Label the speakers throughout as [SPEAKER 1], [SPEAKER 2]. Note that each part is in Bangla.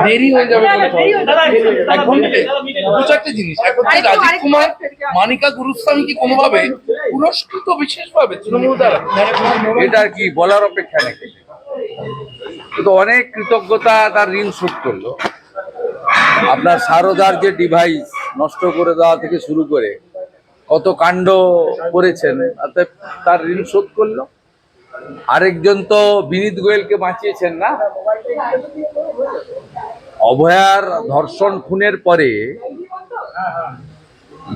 [SPEAKER 1] দেরি হয়ে যাবে এখন দু চারটে জিনিস। এখন রাজীব কুমার, মানিকা গুরুস্বামী কি কোনোভাবে পুরস্কৃত বিশেষভাবে তৃণমূল দ্বারা?
[SPEAKER 2] এটা আর কি বলার অপেক্ষা নেই, কিন্তু অনেক কৃতজ্ঞতা তার ঋণ শোধ করলো। আপনার সারদার যে ডিভাইস নষ্ট করে দেওয়া থেকে শুরু করে কত কাণ্ড করেছেন, তার ঋণ শোধ করলো। আরেকজন তো বিনীত গোয়েলকে বাঁচিয়েছেন না, অভয়ার ধর্ষণ খুনের পরে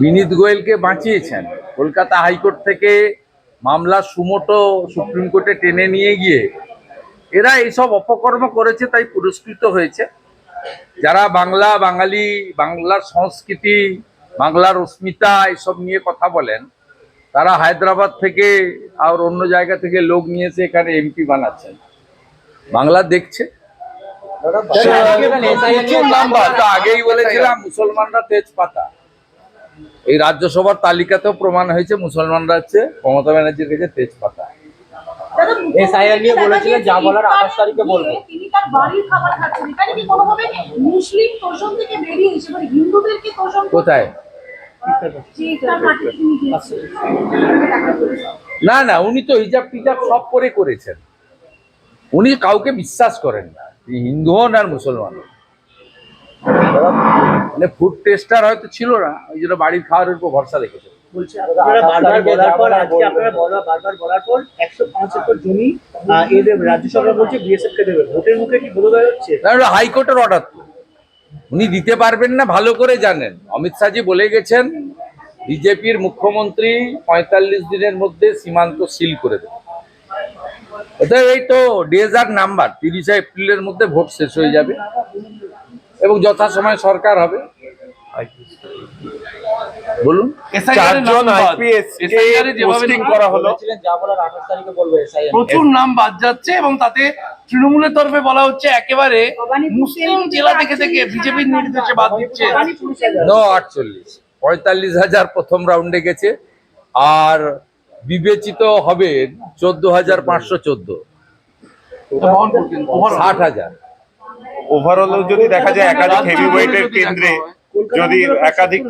[SPEAKER 2] বিনীত গোয়েলকে বাঁচিয়েছেন। কলকাতা হাইকোর্ট থেকে মামলা সুমোটো সুপ্রিম কোর্টে টেনে নিয়ে গিয়ে এরা এইসব অপকর্ম করেছে, তাই পুরস্কৃত হয়েছে। যারা বাঙালি, বাংলার সংস্কৃতি, বাংলার অস্মিতা এসব নিয়ে কথা বলেন, তারা হায়দ্রাবাদ থেকে আর অন্য জায়গা থেকে লোক নিয়ে এসে এখানে এমপি বানাচ্ছেন। বাংলা দেখছে। আগেই বলেছিলাম মুসলমানরা তেজপাতা। এই রাজ্যসভার তালিকাতেও প্রমাণ হয়েছে মুসলমানরা হচ্ছে মমতা ব্যানার্জির কাছে তেজপাতা। কোথায়? না না, উনি তো হিজাব টিজাব সব করে করেছেন। উনি কাউকে বিশ্বাস করেন না, হিন্দু হন আর মুসলমান হন। মানে ফুড টেস্টার হয়তো ছিল না, ওই জন্য বাড়ির খাওয়ার উপর ভরসা রেখেছে। হাইকোর্টের অর্ডার, উনি দিতে পারবেন না, ভালো করে জানেন। অমিত শাহজি বলে গেছেন বিজেপির মুখ্যমন্ত্রী ৪৫ দিনের মধ্যে সীমান্ত সিল করে দেবে। এই তো ডেজার নাম্বার, ৩০ এপ্রিলের মধ্যে ভোট শেষ হয়ে যাবে এবং যথাসময়ে সরকার হবে। বলুন,
[SPEAKER 1] প্রচুর নাম বাদ যাচ্ছে এবং তাতে তৃণমূলের তরফে বলা হচ্ছে একেবারে মুসলিম জেলা থেকে বিজেপির নির্দেশে বাদ দিচ্ছে।
[SPEAKER 2] ৪৫,০০০ প্রথম রাউন্ডে গেছে, আর বিবেচিত হবে ১৪,৫১৪, ৬০,০০০।
[SPEAKER 3] ওভারঅল যদি দেখা যায় একাধিক হেভিওয়েটের কেন্দ্রে, যদি একাধিক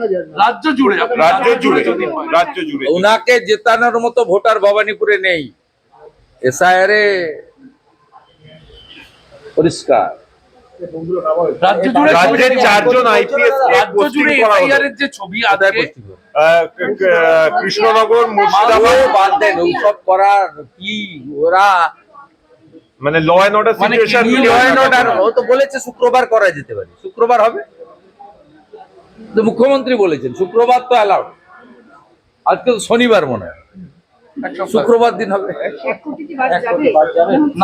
[SPEAKER 3] রাজ্য জুড়ে
[SPEAKER 2] ওনাকে জেতানোর মতো ভোটার ভবানীপুরে নেই। এসআইআর এ পরিষ্কার।
[SPEAKER 3] রাজ্যের ৪ জন আইপিএস
[SPEAKER 1] যে ছবি আদায় করতে
[SPEAKER 3] কৃষ্ণনগর, মুর্শিদাবাদ
[SPEAKER 2] বাদ দেন, ওসব করার কি ওরা
[SPEAKER 3] মানে law and order situation,
[SPEAKER 2] law and order ও তো বলেছে শুক্রবার করা যেতে পারে। শুক্রবার হবে তো মুখ্যমন্ত্রী বলেছেন শুক্রবার তো অ্যালাউড। আজকে তো শনিবার মনে হয়, শুক্রবার দিন হবে।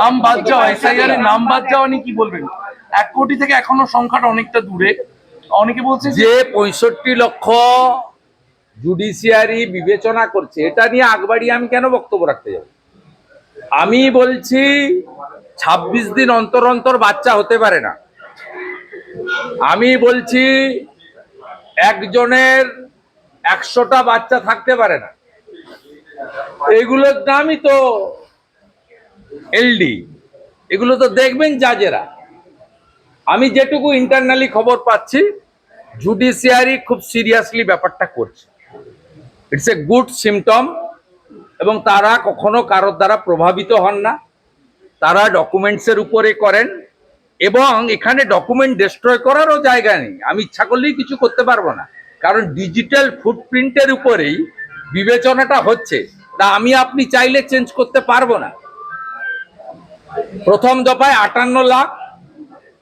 [SPEAKER 1] নাম বাদ যাওয়া, এসআইআর এর নাম বাদ যাওয়া নিয়ে কি বলবেন? ১ কোটি থেকে এখনো সংখ্যাটা অনেকটা দূরে। অনেকে বলছে
[SPEAKER 2] যে ৬৫ লক্ষ জুডিশিয়ারি বিবেচনা করছে, এটা নিয়ে আগবাড়িয়ে আমি কেন বক্তব্য রাখতে যাব? আমি বলছি ২৬ দিন অন্তর অন্তর বাচ্চা হতে পারে না। আমি বলছি একজনের ১০০টা বাচ্চা থাকতে পারে না। এগুলোর নামই তো এলডি। এগুলো তো দেখবেন জাজেরা। আমি যেটুকু ইন্টারনালি খবর পাচ্ছি, জুডিশিয়ারি খুব সিরিয়াসলি ব্যাপারটা করছে। It's a good symptom. এবং তারা কখনো কারোর দ্বারা প্রভাবিত হন না, তারা ডকুমেন্টসের উপরে করেন এবং এখানে ডকুমেন্ট ডিস্ট্রয় করারও জায়গা নেই। আমি ইচ্ছা করলেই কিছু করতে পারবো না, কারণ ডিজিটাল ফুটপ্রিন্টের উপরেই বিবেচনাটা হচ্ছে। তা আমি আপনি চাইলে চেঞ্জ করতে পারবো না। প্রথম দফায় ৫৮ লাখ,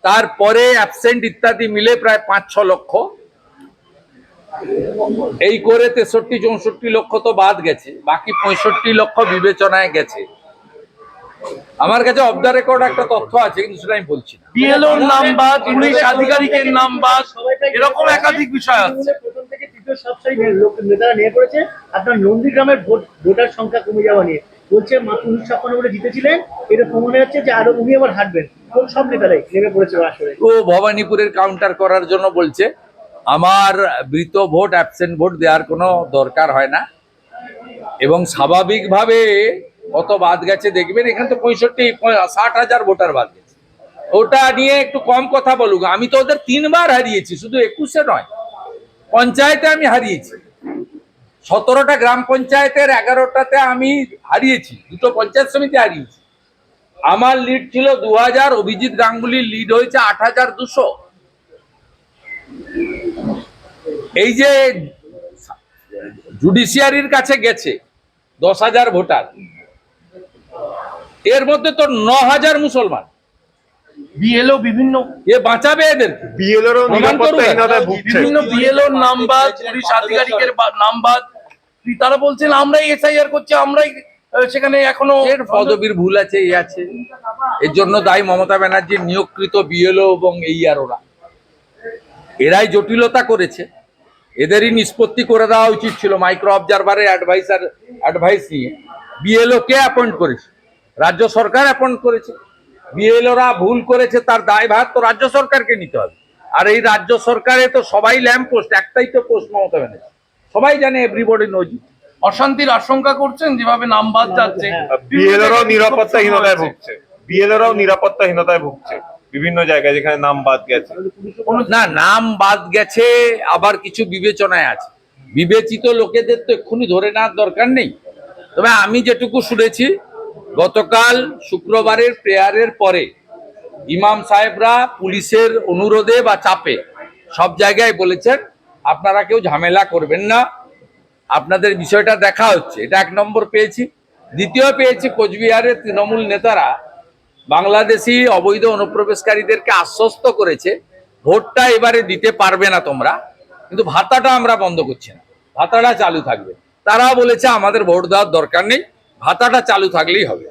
[SPEAKER 2] তারপরে অ্যাবসেন্ট ইত্যাদি মিলে প্রায় ৫-৬ লক্ষ, এই করে ৬৩-৬৪ লক্ষ তো বাদ গেছে, বাকি ৬৫ লক্ষ বিবেচনায় গেছে। আমার কাছে অফ দ্য রেকর্ড একটা তথ্য আছে, কিন্তু সেটা আমি বলছি না।
[SPEAKER 1] বিএলওর নাম বাদ, পুলিশ আধিকারিকের নাম বাদ, এরকম একাধিক বিষয় আছে।
[SPEAKER 4] প্রথম থেকে তৃতীয় সবসারি নেতারা নিয়ে করেছে আপনার নন্দীগ্রামের ভোটার সংখ্যা কমে যাওয়া নিয়ে বলছে, মাত্র ১৯৫৬ বলে জিতেছিলেন, এটা প্রমাণ হচ্ছে যে আরো উনি আবার হাঁটবেন। কোন সব নেতারাই নেমে পড়েছে আসলে।
[SPEAKER 2] ও ভবানীপুরের কাউন্টার করার জন্য বলছে। আমার মৃত ভোট, অ্যাবসেন্ট ভোট দেওয়ার কোনো দরকার হয় না এবং স্বাভাবিকভাবে কত বাদ গেছে দেখবেন। এখানে তো ৬৫-৬০ হাজার ভোটার বাদ গেছে। ওটা নিয়ে একটু কম কথা বলুক। আমি তো ওদের 3 বার হারিয়েছি, শুধু 21-এ নয়, পঞ্চায়েতে আমি হারিয়েছি। 17টা গ্রাম পঞ্চায়েতের 11টাতে আমি হারিয়েছি, 2টো পঞ্চায়েত সমিতি হারিয়েছি। আমার লিড ছিল 2000, অভিজিৎ গাঙ্গুলির লিড হয়েছে 8200। এই যে জুডিশিয়ারির কাছে গেছে 10,000 ভোটার, এর মধ্যে তো 9,000 মুসলমান।
[SPEAKER 1] বিএলও বিভিন্ন
[SPEAKER 2] এ বাঁচাবে এদেরকে?
[SPEAKER 3] বিএলওরও নিরাপত্তাহীনতায় ভুগছে।
[SPEAKER 1] বিভিন্ন বিএলও নামবাদ, পুলিশ আধিকারিকের নামবাদ, তারা বলছেন আমরাই এসআইআর করছি, আমরাই সেখানে এখনো
[SPEAKER 2] এর পদবীর ভুল আছে, এই আছে। এর জন্য দায়ী মমতা ব্যানার্জির নিয়োগকৃত বিএলও এবং ওরা। এরাই জটিলতা করেছে। এদেরই নিষ্পত্তি করে দেওয়া উচিত ছিল মাইক্রো অবজারভারের অ্যাডভাইস নিয়ে। বিএলও কে অ্যাপয়েন্ট করেছে? রাজ্য সরকার অ্যাপয়েন্ট করেছে। বিএলওরা ভুল করেছে, তার দায়ভার তো রাজ্য সরকারকে নিতে হবে। আর এই রাজ্য সরকারে তো সবাই ল্যাম্প পোস্ট, একটাই তো পোস্ট মমতা ব্যানার্জি, সবাই জানে, এভরিবডি নোজ।
[SPEAKER 1] অশান্তির আশঙ্কা করছেন যেভাবে নাম বাদ যাচ্ছে।
[SPEAKER 3] বিএলওরও নিরাপত্তাহীনতায় ভুগছে। বিএলওরও নিরাপত্তাহীনতায় ভুগছে বিভিন্ন জায়গায় যেখানে নাম বাদ গেছে।
[SPEAKER 2] না, নাম বাদ গেছে, আবার কিছু বিবেচনায় আছে। বিবেচিত লোকেদের তো এক্ষুনি ধরে নেওয়ার দরকার নেই। তবে আমি যেটুকু শুনেছি, গতকাল শুক্রবারের প্রেয়ারের পরে ইমাম সাহেবরা পুলিশের অনুরোধে বা চাপে সব জায়গায় বলেছেন আপনারা কেউ ঝামেলা করবেন না, আপনাদের বিষয়টা দেখা হচ্ছে। এটা 1 নম্বর পেয়েছি। দ্বিতীয় পেয়েছি, কোচবিহারের তৃণমূল নেতারা বাংলাদেশি অবৈধ অনুপ্রবেশকারীদেরকে আশ্বস্ত করেছে ভোটটা এবারে দিতে পারবে না তোমরা, কিন্তু ভাতাটা আমরা বন্ধ করছি না, ভাতাটা চালু থাকবে। তারা বলেছে আমাদের ভোট দেওয়ার দরকার নেই, ভাতাটা চালু থাকলেই হবে।